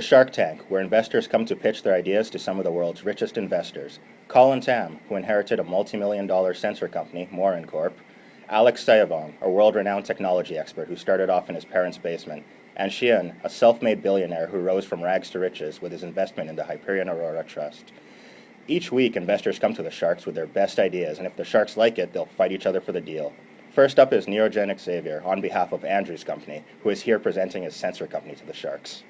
Shark Tank, where investors come to pitch their ideas to some of the world's richest investors. Colin Tam, who inherited a multi-million-dollar sensor company, Morin Corp. Alex Sayavong, a world-renowned technology expert who started off in his parents' basement. And Xian, a self-made billionaire who rose from rags to riches with his investment in the Hyperion Aurora Trust. Each week, investors come to the Sharks with their best ideas, and if the Sharks like it, they'll fight each other for the deal. First up is Neurogenic Xavier, on behalf of Andrew's company, who is here presenting his sensor company to the Sharks.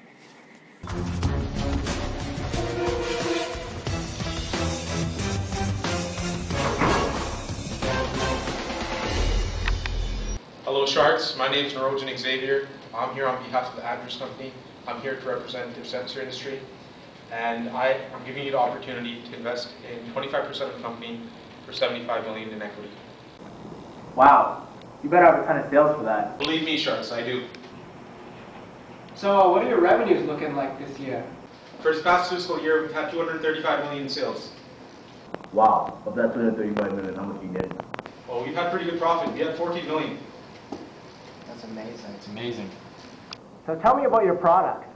Hello Sharks, my name is Neurogenic Xavier. I'm here on behalf of the Andrews Company. I'm here to represent the sensor industry, and I'm giving you the opportunity to invest in 25% of the company for $75 million in equity. Wow, you better have a ton of sales for that. Believe me Sharks, I do. So what are your revenues looking like this year? For this past fiscal year, we've had $235 million in sales. Wow, of that 235 million, how much do you get? Well, we've had pretty good profit. We had $14 million. That's amazing. It's amazing. So tell me about your product.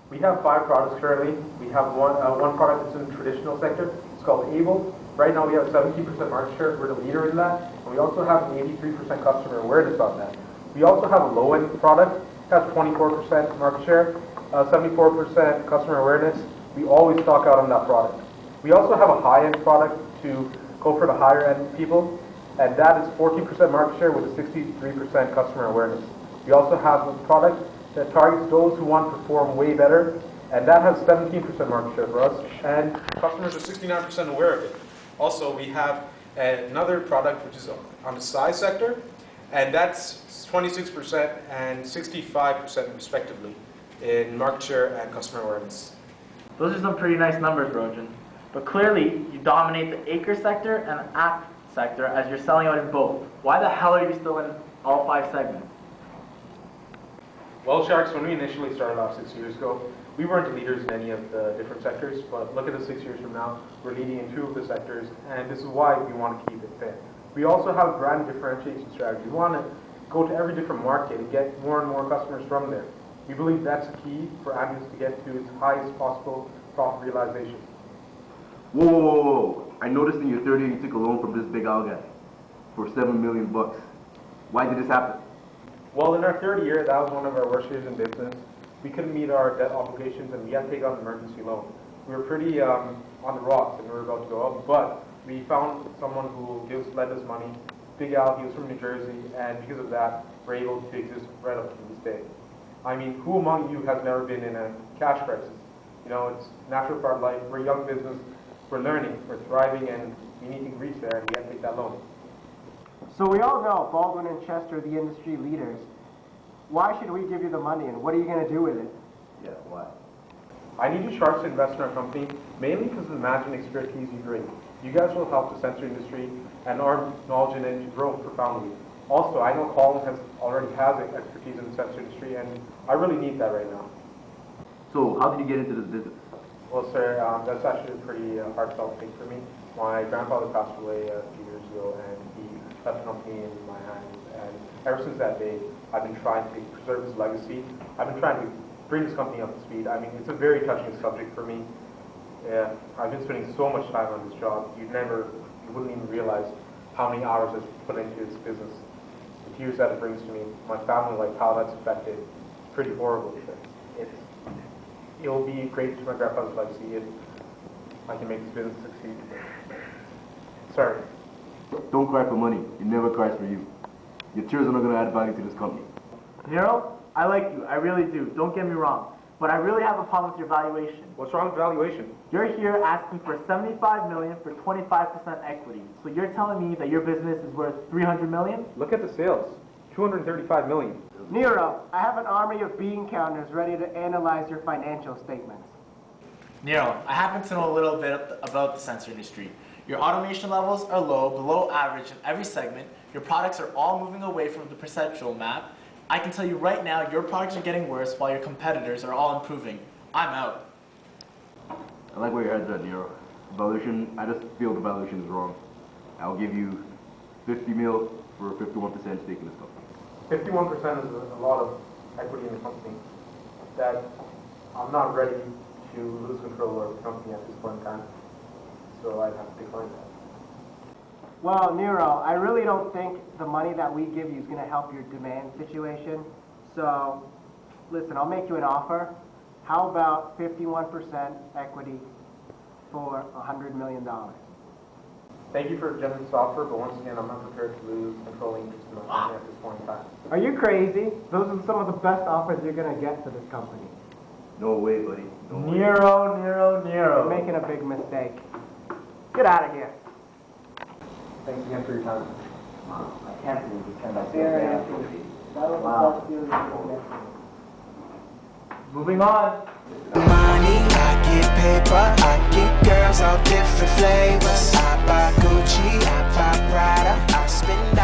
We have 5 products currently. We have one product that's in the traditional sector. It's called Able. Right now we have 17% market share. We're the leader in that. And we also have an 83% customer awareness on that. We also have a low-end product. It has 24% market share, 74% customer awareness. We always stock out on that product. We also have a high-end product to go for the higher-end people, and that is 14% market share with a 63% customer awareness. We also have a product that targets those who want to perform way better, and that has 17% market share for us, and Customers are 69% aware of it. Also, we have another product which is on the size sector, and that's 26% and 65% respectively in market share and customer awareness. Those are some pretty nice numbers, Rojan. But clearly, you dominate the acre sector and the app sector as you're selling out in both. Why the hell are you still in all 5 segments? Well, Sharks, when we initially started off 6 years ago, we weren't leaders in any of the different sectors, but look at us 6 years from now, we're leading in 2 of the sectors, and this is why we want to keep it fit. We also have a brand differentiation strategy. We want to go to every different market and get more and more customers from there. We believe that's key for Andrews to get to its highest possible profit realization. Whoa, whoa, whoa, whoa. I noticed in your third year you took a loan from this big owl guy for $7 million. Why did this happen? Well, in our third year, that was one of our worst years in business. We couldn't meet our debt obligations, and we had to take out an emergency loan. We were pretty on the rocks, and we were about to go up, but we found someone who lent us money. Big Al, he was from New Jersey, and because of that, we're able to exist right up to this day. I mean, who among you has never been in a cash crisis? You know, it's a natural part of life. We're a young business, we're learning, we're thriving, and we need to reach there, and we have to take that loan. So we all know Baldwin and Chester are the industry leaders. Why should we give you the money, and what are you going to do with it? Yeah, why? I need you Sharks to invest in our company, mainly because of the knowledge and expertise you bring. You guys will help the sensor industry and our knowledge in it to grow profoundly. Also, I know Colin already has expertise in the sensor industry, and I really need that right now. So, how did you get into this business? Well, sir, that's actually a pretty heartfelt thing for me. My grandfather passed away a few years ago, and he left the company in my hands. And ever since that day, I've been trying to preserve his legacy. I've been trying to bring this company up to speed. I mean, it's a very touching subject for me. Yeah, I've been spending so much time on this job. You wouldn't even realize how many hours I've put into this business. The tears that it brings to me, my family, like how that's affected, pretty horrible. It'll be great to my grandfather's legacy if I can make this business succeed. Sorry. Don't cry for money. It never cries for you. Your tears are not going to add value to this company. Nero, I like you. I really do. Don't get me wrong. But I really have a problem with your valuation. What's wrong with valuation? You're here asking for $75 million for 25% equity. So you're telling me that your business is worth $300 million? Look at the sales. $235 million. Nero, I have an army of bean counters ready to analyze your financial statements. Nero, I happen to know a little bit about the sensor industry. Your automation levels are low, below average in every segment. Your products are all moving away from the perceptual map. I can tell you right now, your products are getting worse while your competitors are all improving. I'm out. I like where your head's at, Nero. Valuation, I just feel the valuation is wrong. I'll give you 50 mil for a 51% stake in this company. 51% is a lot of equity in the company. That I'm not ready to lose control of the company at this point in time, so I'd have to decline that. Well, Nero, I really don't think the money that we give you is going to help your demand situation. So, listen, I'll make you an offer. How about 51% equity for $100 million? Thank you for a generous offer, but once again, I'm not prepared to lose controlling interest in my company at this point in time. Are you crazy? Those are some of the best offers you're going to get for this company. No way, buddy. No way. You're making a big mistake. Get out of here. Thanks again for your time. I can't believe you turned that Moving on. Money, I get paper, I get girls all different flavors. I buy Gucci, I buy Prada, I spend